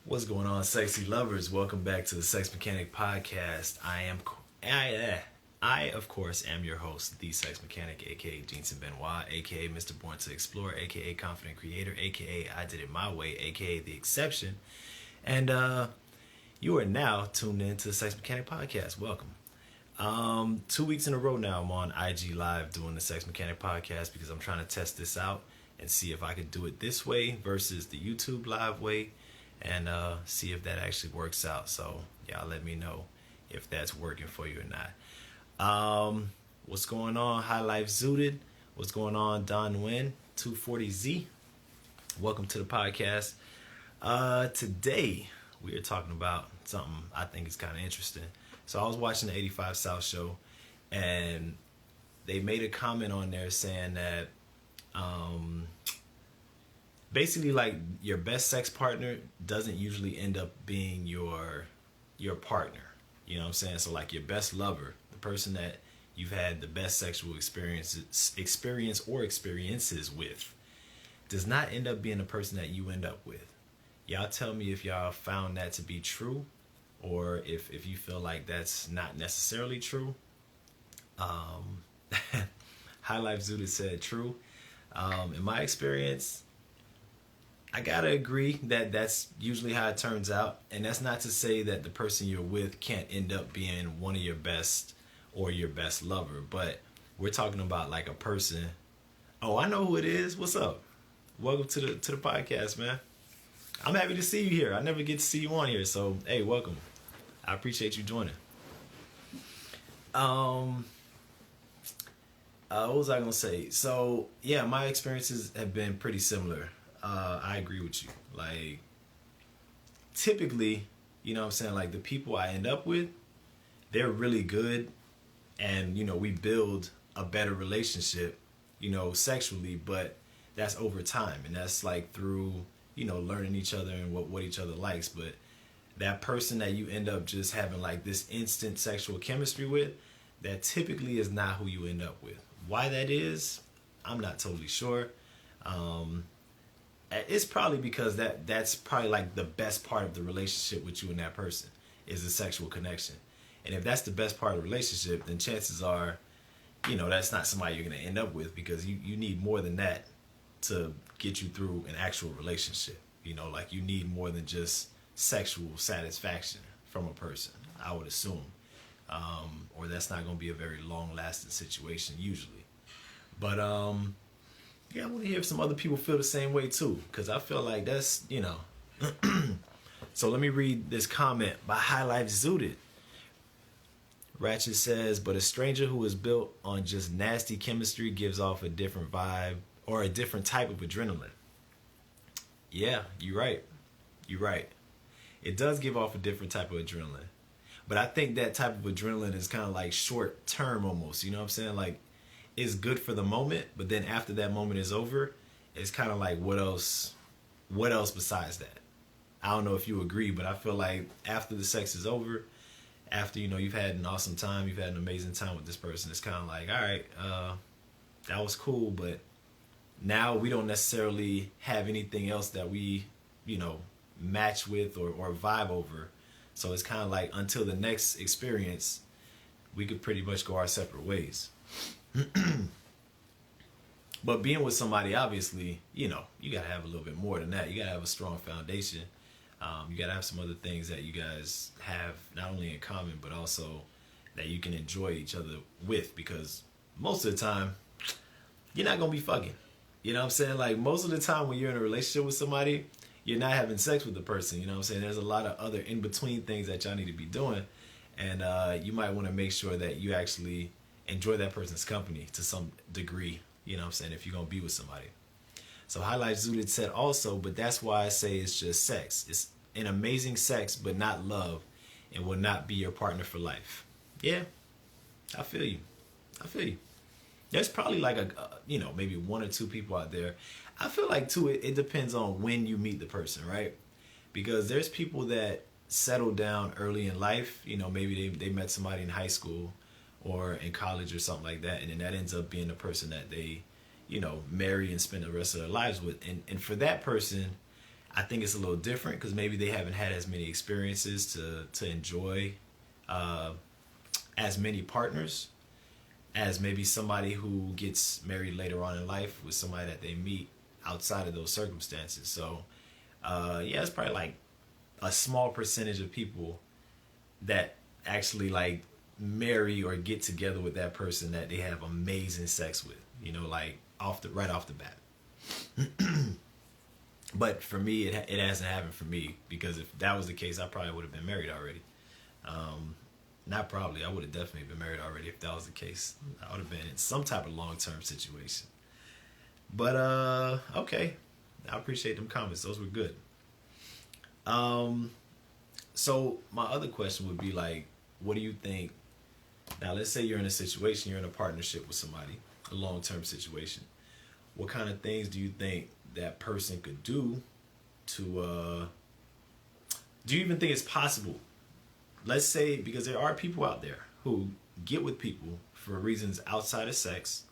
What's going on, sexy lovers? Welcome back to the Sex Mechanic Podcast. I of course, am your host, the Sex Mechanic, aka Jensen Benoit, aka Mr. Born to Explore, aka Confident Creator, aka I Did It My Way, aka The Exception. And you are now tuned in to the Sex Mechanic Podcast. Welcome. 2 weeks in a row now, I'm on IG Live doing the Sex Mechanic Podcast because I'm trying to test this out and see if I could do it this way versus the YouTube Live way. And see if that actually works out. So y'all let me know if that's working for you or not. What's going on? High Life Zooted. What's going on? Don Nguyen 240Z. Welcome to the podcast. Today we are talking about something I think is kind of interesting. So I was watching the 85 South show, and they made a comment on there saying that basically, like, your best sex partner doesn't usually end up being your partner. You know what I'm saying? So, like, your best lover, the person that you've had the best sexual experience or experiences with, does not end up being the person that you end up with. Y'all tell me if y'all found that to be true, or if you feel like that's not necessarily true. High Life Zooted said true. In my experience, I gotta agree that that's usually how it turns out. And that's not to say that the person you're with can't end up being one of your best or your best lover. But we're talking about like a person. Oh, I know who it is. What's up? Welcome to the podcast, man. I'm happy to see you here. I never get to see you on here. So, hey, welcome. I appreciate you joining. What was I gonna say? So, yeah, my experiences have been pretty similar. I agree with you. Like, typically, you know what I'm saying, like, the people I end up with, they're really good, and, you know, we build a better relationship, you know, sexually, but that's over time, and that's, like, through, you know, learning each other and what each other likes. But that person that you end up just having, like, this instant sexual chemistry with, that typically is not who you end up with. Why that is, I'm not totally sure. It's probably because that's probably like the best part of the relationship with you and that person is the sexual connection. And if that's the best part of the relationship, then chances are, you know, that's not somebody you're going to end up with, because you need more than that to get you through an actual relationship. You know, like, you need more than just sexual satisfaction from a person, I would assume. Or that's not going to be a very long-lasting situation usually. But, yeah, I want to hear if some other people feel the same way too, because I feel like that's, you know. So let me read this comment by High Life Zooted. Ratchet says, but a stranger who is built on just nasty chemistry gives off a different vibe or a different type of adrenaline. Yeah, you're right. You're right. It does give off a different type of adrenaline. But I think that type of adrenaline is kind of like short term almost. You know what I'm saying? Like, it's good for the moment, but then after that moment is over, it's kind of like, what else besides that? I don't know if you agree, but I feel like after the sex is over, after, you know, you've had an awesome time, you've had an amazing time with this person, it's kind of like, all right, that was cool, but now we don't necessarily have anything else that we, you know, match with or vibe over. So it's kind of like, until the next experience, we could pretty much go our separate ways. But being with somebody, obviously, you know, you gotta have a little bit more than that. You gotta have a strong foundation. You gotta have some other things that you guys have not only in common, but also that you can enjoy each other with, because most of the time you're not gonna be fucking. You know what I'm saying? Like, most of the time when you're in a relationship with somebody, you're not having sex with the person. You know what I'm saying? There's a lot of other in-between things that y'all need to be doing, and you might want to make sure that you actually enjoy that person's company to some degree, you know what I'm saying, if you're going to be with somebody. So High Life Zooted said also, but that's why I say it's just sex. It's an amazing sex, but not love, and will not be your partner for life. Yeah, I feel you. There's probably like you know, maybe one or two people out there. I feel like too, it depends on when you meet the person, right? Because there's people that settle down early in life. You know, maybe they met somebody in high school or in college or something like that, and then that ends up being the person that they, you know, marry and spend the rest of their lives with. And for that person, I think it's a little different because maybe they haven't had as many experiences to enjoy as many partners as maybe somebody who gets married later on in life with somebody that they meet outside of those circumstances. So yeah, it's probably like a small percentage of people that actually like marry or get together with that person that they have amazing sex with, you know, like right off the bat. But for me, it hasn't happened for me, because if that was the case, I probably would have been married already. Not probably, I would have definitely been married already if that was the case. I would have been in some type of long-term situation. But okay, I appreciate them comments. Those were good. So my other question would be like, what do you think? Now, let's say you're in a situation, you're in a partnership with somebody, a long-term situation. What kind of things do you think that person could do to, do you even think it's possible? Let's say, because there are people out there who get with people for reasons outside of sex.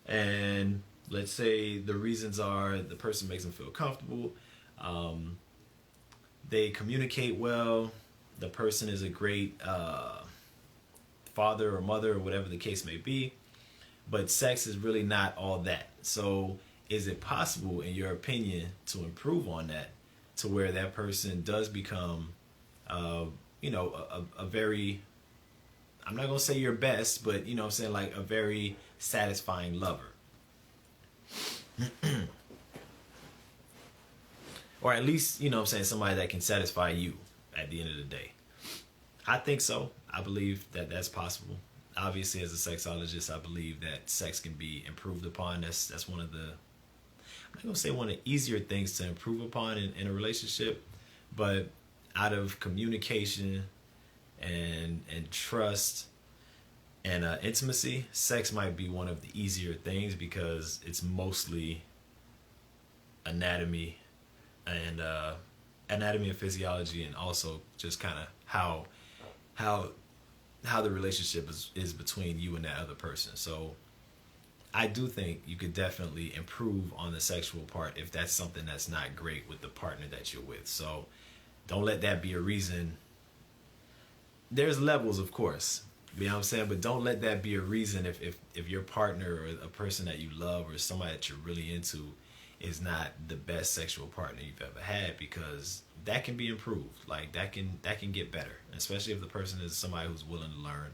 And let's say the reasons are the person makes them feel comfortable. They communicate well. The person is a great father or mother or whatever the case may be. But sex is really not all that. So is it possible, in your opinion, to improve on that to where that person does become, you know, a very, I'm not going to say your best, but, you know what I'm saying, like a very satisfying lover? Or at least, you know what I'm saying, somebody that can satisfy you at the end of the day. I think so. I believe that that's possible. Obviously, as a sexologist, I believe that sex can be improved upon. That's one of the, I'm not going to say one of the easier things to improve upon in a relationship, but out of communication and trust and intimacy, sex might be one of the easier things, because it's mostly anatomy and physiology, and also just kind of how the relationship is between you and that other person. So I do think you could definitely improve on the sexual part if that's something that's not great with the partner that you're with. So don't let that be a reason. There's levels, of course, you know what I'm saying, but don't let that be a reason if your partner or a person that you love or somebody that you're really into is not the best sexual partner you've ever had, because that can be improved. Like that can get better, especially if the person is somebody who's willing to learn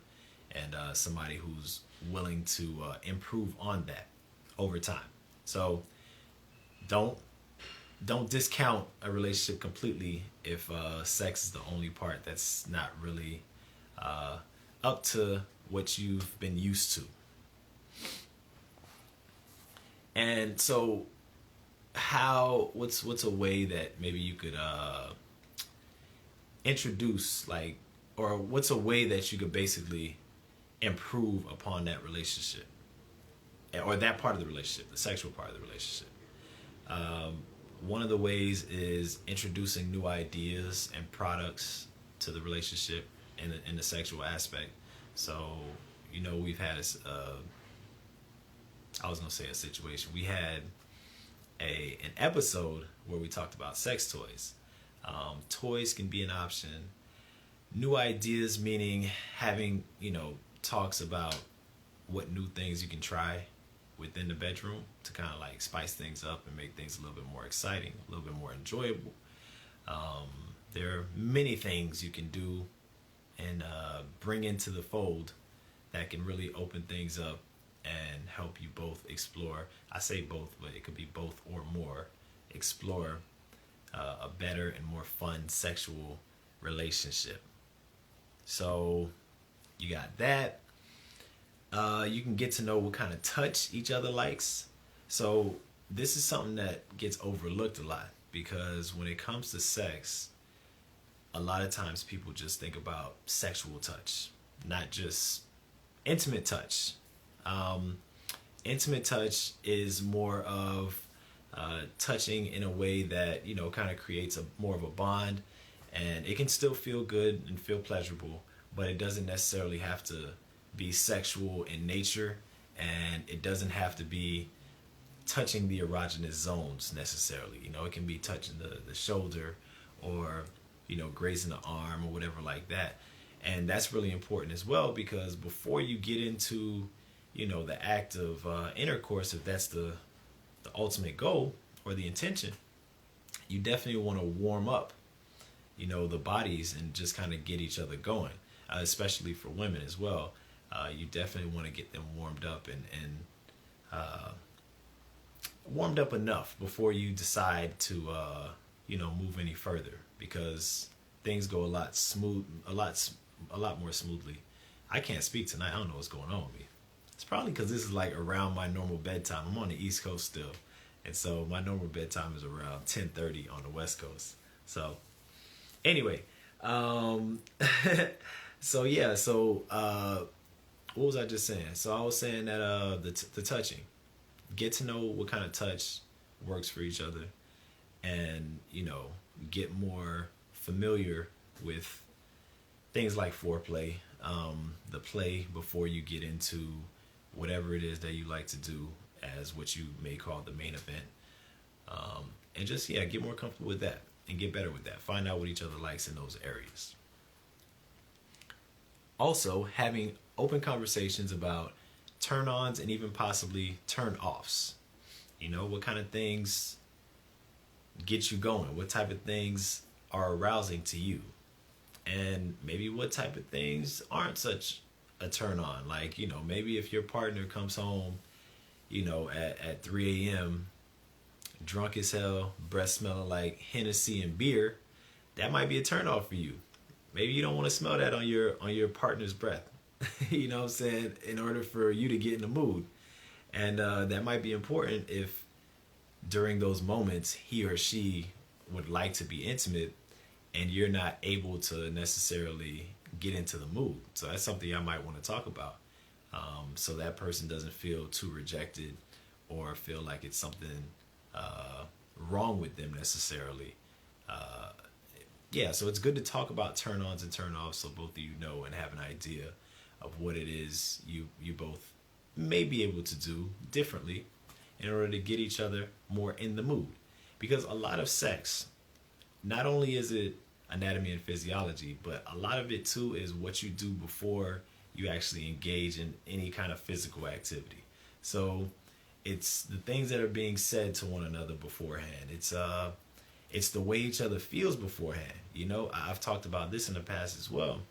and somebody who's willing to improve on that over time. So don't discount a relationship completely if sex is the only part that's not really up to what you've been used to. And so what's a way that maybe you could introduce, like, or what's a way that you could basically improve upon that relationship, or that part of the relationship, the sexual part of the relationship? One of the ways is introducing new ideas and products to the relationship in the sexual aspect. So, you know, we've had I was gonna say a situation. We had an episode where we talked about sex toys. Toys can be an option. New ideas, meaning having, you know, talks about what new things you can try within the bedroom to kind of like spice things up and make things a little bit more exciting, a little bit more enjoyable. There are many things you can do and bring into the fold that can really open things up and help you both explore. I say both, but it could be both or more. Explore a better and more fun sexual relationship. So you got that. You can get to know what kind of touch each other likes. So this is something that gets overlooked a lot, because when it comes to sex, a lot of times people just think about sexual touch, not just intimate touch. Intimate touch is more of touching in a way that, you know, kind of creates more of a bond, and it can still feel good and feel pleasurable, but it doesn't necessarily have to be sexual in nature, and it doesn't have to be touching the erogenous zones necessarily. You know, it can be touching the shoulder, or, you know, grazing the arm or whatever like that. And that's really important as well, because before you get into, you know, the act of intercourse, if that's the ultimate goal or the intention, you definitely want to warm up, you know, the bodies and just kind of get each other going, especially for women as well. You definitely want to get them warmed up and warmed up enough before you decide to, you know, move any further, because things go a lot more smoothly. I can't speak tonight. I don't know what's going on with me. It's probably because this is like around my normal bedtime. I'm on the East Coast still, and so my normal bedtime is around 10:30 on the West Coast. So anyway, so yeah, so what was I just saying? So I was saying that the touching, get to know what kind of touch works for each other, and, you know, get more familiar with things like foreplay, the play before you get into whatever it is that you like to do as what you may call the main event. And just, yeah, get more comfortable with that and get better with that. Find out what each other likes in those areas. Also, having open conversations about turn-ons and even possibly turn-offs. You know, what kind of things get you going? What type of things are arousing to you? And maybe what type of things aren't such a turn-on. Like, you know, maybe if your partner comes home, you know, at 3 a.m., drunk as hell, breath smelling like Hennessy and beer, that might be a turn-off for you. Maybe you don't want to smell that on your partner's breath. You know what I'm saying? In order for you to get in the mood. And that might be important if during those moments he or she would like to be intimate and you're not able to necessarily get into the mood. So that's something I might want to talk about. So that person doesn't feel too rejected or feel like it's something wrong with them necessarily. Yeah, so it's good to talk about turn-ons and turn-offs so both of you know and have an idea of what it is you both may be able to do differently in order to get each other more in the mood. Because a lot of sex, not only is it anatomy and physiology, but a lot of it too is what you do before you actually engage in any kind of physical activity. So it's the things that are being said to one another beforehand. It's the way each other feels beforehand. You know, I've talked about this in the past as well.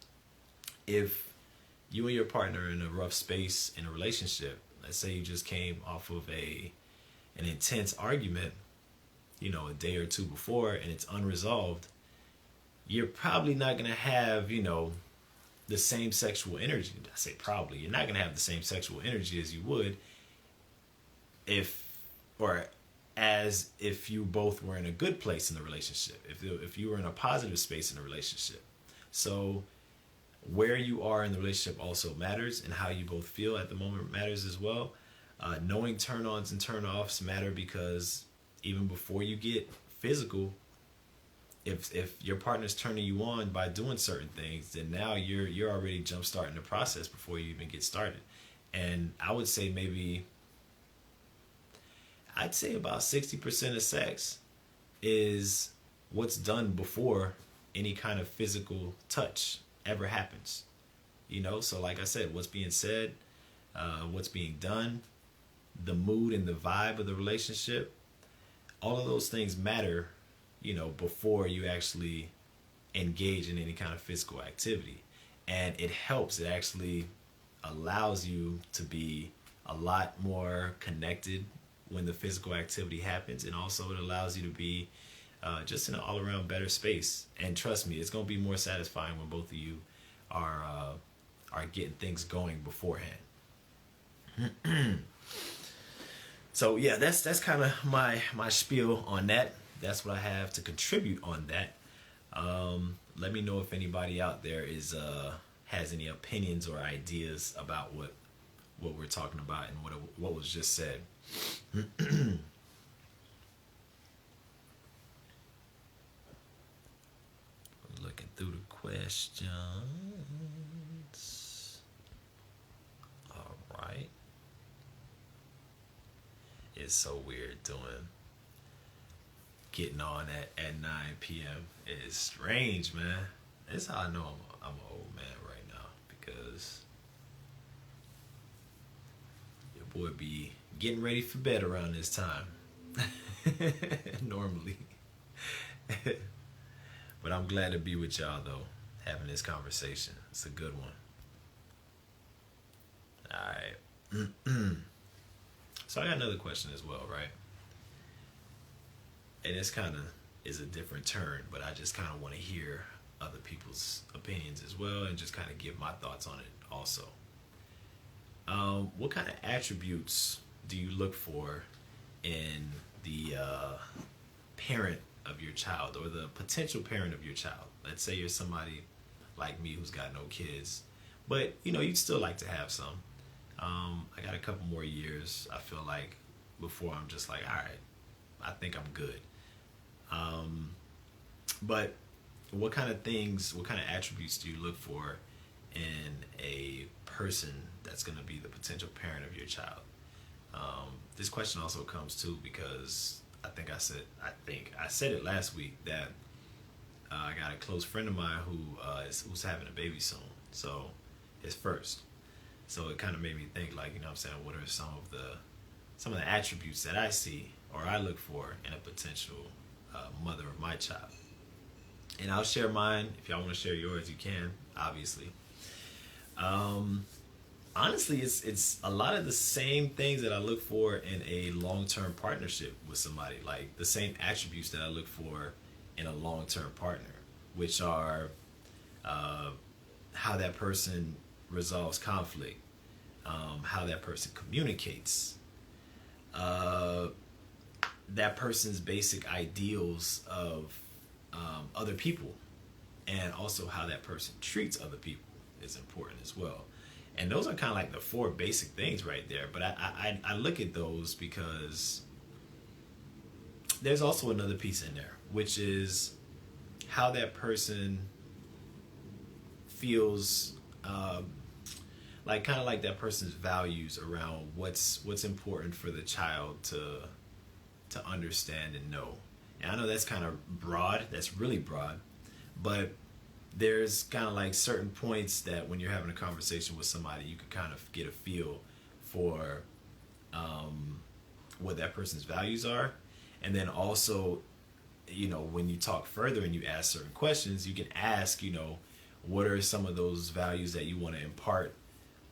If you and your partner are in a rough space in a relationship, let's say you just came off of an intense argument, you know, a day or two before, and it's unresolved, you're probably not going to have, you know, the same sexual energy. I say probably. You're not going to have the same sexual energy as you would if you both were in a good place in the relationship, if you were in a positive space in the relationship. So where you are in the relationship also matters, and how you both feel at the moment matters as well. Knowing turn-ons and turn-offs matter, because even before you get physical, if your partner's turning you on by doing certain things, then now you're already jump starting the process before you even get started. And I would say I'd say about 60% of sex is what's done before any kind of physical touch ever happens. You know, so like I said, what's being said, what's being done, the mood and the vibe of the relationship, all of those things matter, you know, before you actually engage in any kind of physical activity. And it helps. It actually allows you to be a lot more connected when the physical activity happens, and also it allows you to be just in an all-around better space. And trust me, it's going to be more satisfying when both of you are getting things going beforehand. So yeah, that's kind of my spiel on that. That's what I have to contribute on that. Let me know if anybody out there has any opinions or ideas about what we're talking about and what was just said. Looking through the questions. All right. is so weird getting on at 9 p.m. It's strange, man. That's how I know I'm an old man right now, because your boy be getting ready for bed around this time. Normally. But I'm glad to be with y'all, though, having this conversation. It's a good one. Alright. So I got another question as well, right? And this kind of is a different turn, but I just kind of want to hear other people's opinions as well, and just kind of give my thoughts on it also. What kind of attributes do you look for in the parent of your child, or the potential parent of your child? Let's say you're somebody like me who's got no kids, but you'd still like to have some. I got a couple more years, I feel like, before I'm just like, all right, I think I'm good. But what kind of attributes do you look for in a person that's going to be the potential parent of your child? This question also comes too because I said it last week that I got a close friend of mine who's having a baby soon, so his first. So it kind of made me think, like, what I'm saying, what are some of the attributes that I see or I look for in a potential mother of my child? And I'll share mine. If y'all want to share yours, you can, obviously. Honestly, it's a lot of the same things that I look for in a long-term partnership with somebody, like the same attributes that I look for in a long-term partner, which are how that person resolves conflict, how that person communicates, that person's basic ideals of other people, and also how that person treats other people is important as well. And those are kind of like the 4 basic things right there. But I look at those because there's also another piece in there, which is how that person feels, like kind of like that person's values around what's important for the child to understand and know. And I know that's kind of broad. That's really broad. But there's kind of like certain points that when you're having a conversation with somebody, you can kind of get a feel for what that person's values are. And then also, when you talk further and you ask certain questions, you can ask, what are some of those values that you want to impart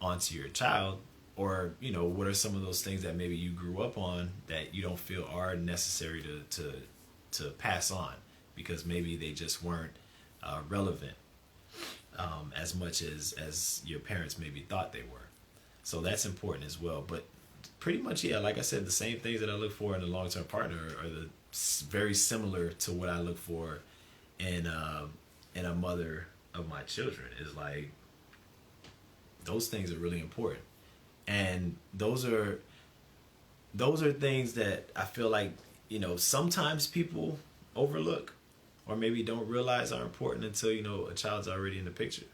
onto your child? Or, what are some of those things that maybe you grew up on that you don't feel are necessary to pass on, because maybe they just weren't relevant as much as your parents maybe thought they were. So that's important as well. But pretty much, yeah, like I said, the same things that I look for in a long-term partner are very similar to what I look for in a mother of my children. Is like, those things are really important. And those are things that I feel like, sometimes people overlook or maybe don't realize are important until, a child's already in the picture.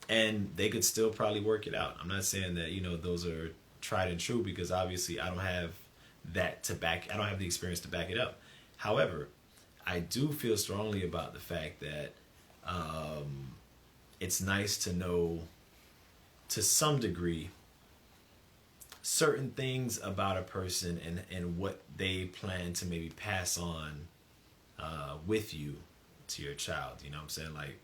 And they could still probably work it out. I'm not saying that, those are tried and true, because obviously I don't have I don't have the experience to back it up. However, I do feel strongly about the fact that it's nice to know, to some degree, certain things about a person and what they plan to maybe pass on with you to your child. You know what I'm saying? Like,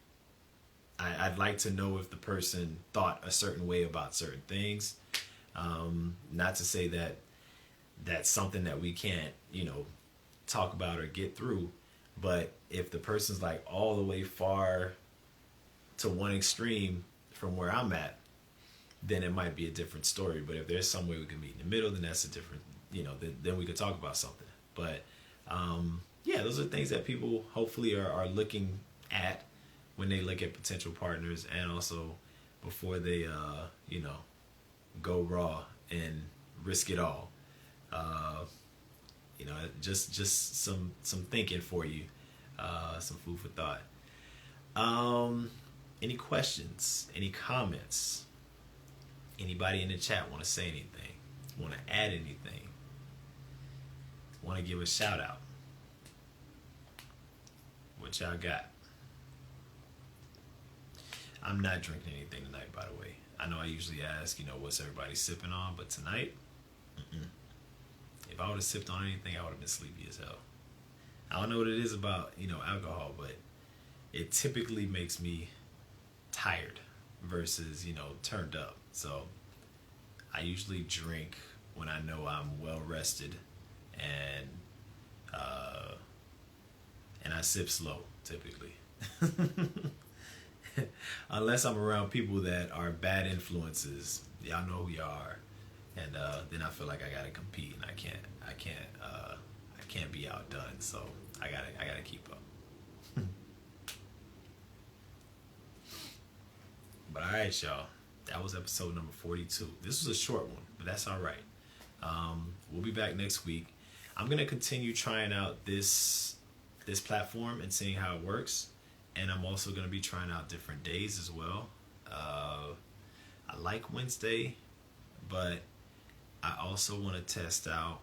I'd like to know if the person thought a certain way about certain things. Not to say that that's something that we can't, talk about or get through. But if the person's like all the way far to one extreme from where I'm at, then it might be a different story. But if there's some way we can meet in the middle, then that's a different, then we could talk about something. But yeah, those are things that people hopefully are looking at when they look at potential partners, and also before they, go raw and risk it all. Just some thinking for you, some food for thought. Any questions? Any comments? Anybody in the chat want to say anything? Want to add anything? Want to give a shout out? What y'all got? I'm not drinking anything tonight, by the way. I know I usually ask, what's everybody sipping on, but tonight, if I would have sipped on anything, I would have been sleepy as hell. I don't know what it is about, alcohol, but it typically makes me tired versus, turned up. So I usually drink when I know I'm well rested, and I sip slow typically. Unless I'm around people that are bad influences, y'all know who y'all are, and then I feel like I gotta compete, and I can't be outdone. So I gotta keep up. But all right, y'all, that was episode number 42. This was a short one, but that's all right. We'll be back next week. I'm gonna continue trying out this platform and seeing how it works. And I'm also going to be trying out different days as well. I like Wednesday, but I also want to test out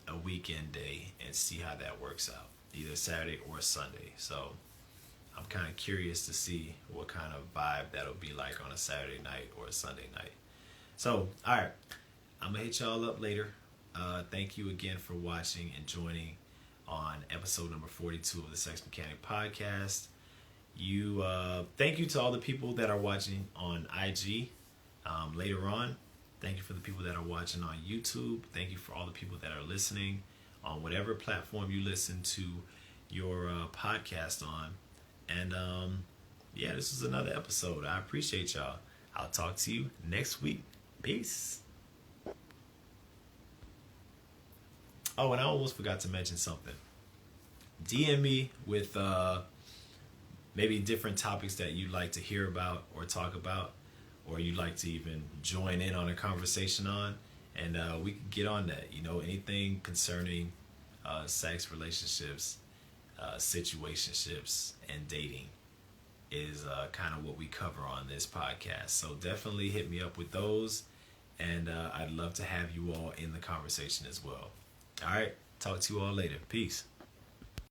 a weekend day and see how that works out, either Saturday or Sunday. So I'm kind of curious to see what kind of vibe that'll be like on a Saturday night or a Sunday night. So, all right, I'm going to hit y'all up later. Thank you again for watching and joining on episode number 42 of the Sex Mechanic Podcast. Thank you to all the people that are watching on IG later on. Thank you for the people that are watching on YouTube. Thank you for all the people that are listening on whatever platform you listen to your podcast on. And this is another episode. I appreciate y'all. I'll talk to you next week. Peace. Oh, and I almost forgot to mention something. DM me with maybe different topics that you'd like to hear about or talk about, or you'd like to even join in on a conversation on, and we can get on that. Anything concerning sex, relationships, situationships, and dating is kind of what we cover on this podcast. So definitely hit me up with those, and I'd love to have you all in the conversation as well. All right, talk to you all later. Peace.